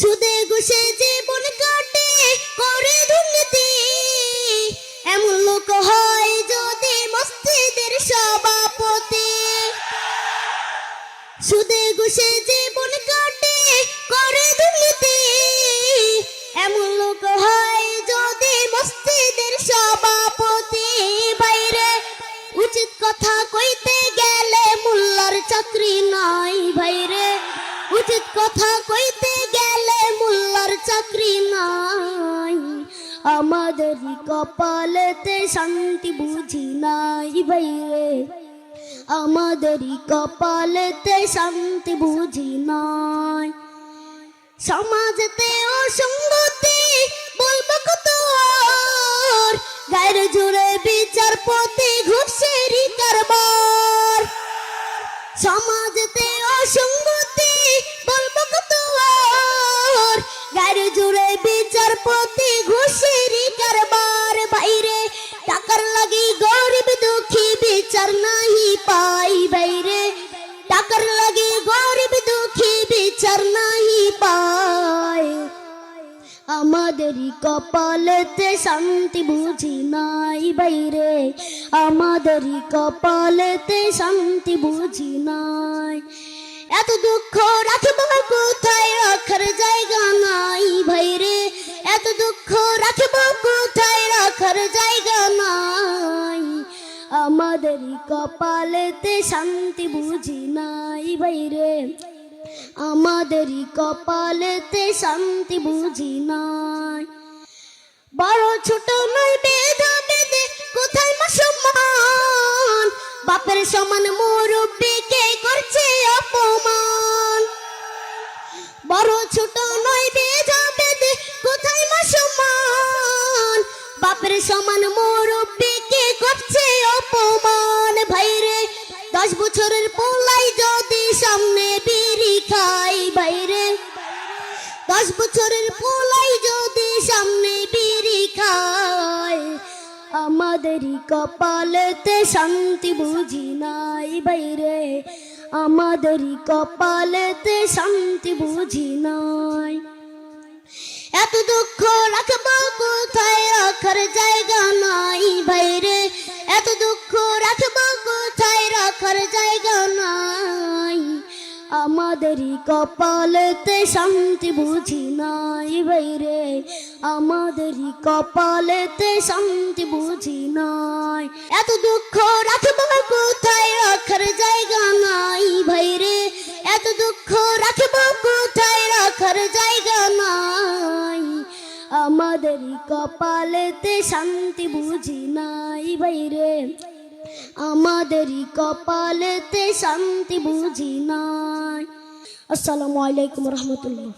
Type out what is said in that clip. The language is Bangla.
সুদে ঘুষে জীবন কাটে করে দুর্নীতি, এমন লোক হয় যদি মসজিদের সভাপতি। সুদে ঘুষে জীবন কাটে করে দুর্নীতি, এমন লোক হয় যদি মসজিদের সভাপতি। বাইরে উচিত কথা কইতে গেলে মোল্লার চাকরি নাই, ভাইরে উচিত কথা কইতে গেলে মোল্লার চাকরি নাই। আমাদেরই কপালেতে শান্তি বুঝি নাই ভাইরে, আমাদেরই কপালেতে শান্তি বুঝি নাই। সমাজেতে অসঙ্গতি বলবো কত, গায়ের জুড়ে বিচারপতি ঘুষেরই কারবার। সমাজেতে অসঙ্গতি বলবো কত, গায়ের জুড়ে বিচারপতি ঘুষেরই কারবার। বাইরে টাকার লাগি গরিব দুঃখী বিচার নাহি পাই, বাইরে টাকার লাগি গরিব দুঃখী বিচার নাহি পায়। আমাদেরই কপালেতে শান্তি বুঝি নাই বাইরে, আমাদেরই কপালেতে শান্তি বুঝি নাই। এত দুঃখ রাখিব কোথায়, রাখার জায়গা নাই ভাইরে, এত দুঃখ রাখিব কোথায়, রাখার জায়গা নাই। আমাদেরই কপালেতে শান্তি বুঝি নাই ভাইরে, আমাদেরই কপালেতে শান্তি বুঝি নাই। বড় ছোট নয় ভেদা বেদে কোথায় মুসলমান, বাপের সমান মুরব্বিকে করছে অপমান। বড় ছোট নয় ভেদা বেদে কোথায় মুসলমান, বাপের সমান মুরব্বিকে করছে অপমান। ভাইরে 10 বছরের পোলাই যদি সামনে বিড়ি খাই, বাইরে 10 বছরের পোলাই যদি সামনে বিড়ি খায়। আমাদেরই কপালেতে শান্তি বুঝি নাই বাইরে, আমাদেরই কপালেতে শান্তি বুঝি নাই। এত দুঃখ রাখব কোথায়, রাখার জায়গা নাই বাইরে, এত দুঃখ রাখব কোথায়, রাখার জায়গা নাই। আমাদেরই কপালেতে শান্তি বুঝি নাই বাইরে, আমাদেরই কপালেতে শান্তি বুঝি নাই। এত দুঃখ রাখব কোথায়, রাখার জায়গা নাই ভাইরে, এত দুঃখ রাখব কোথায়, রাখার জায়গা নাই। আমাদেরই কপালেতে শান্তি বুঝি নাই বাইরে, আমাদেরই কপালেতে শান্তি বুঝি নাই। আসসালামু আলাইকুম রহমতুল্লাহ।